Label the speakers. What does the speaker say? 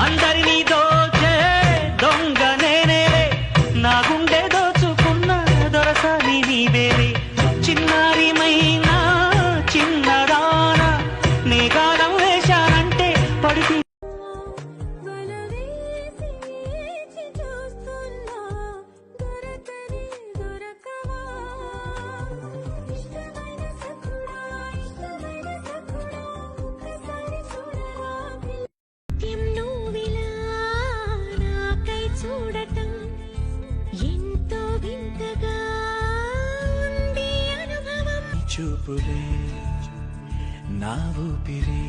Speaker 1: అందరినీ దోచే దొంగ నేనేలే, నా గుండె దోచుకున్న దొరసాని నీవేలే. చిన్నారిమైనా చిన్నదానా నీ గానం వేశానంటే పడితే
Speaker 2: చూడటం ఎంతో వింతగా ఉంది అనుభవం.
Speaker 1: చూపులే నా ఊపిరి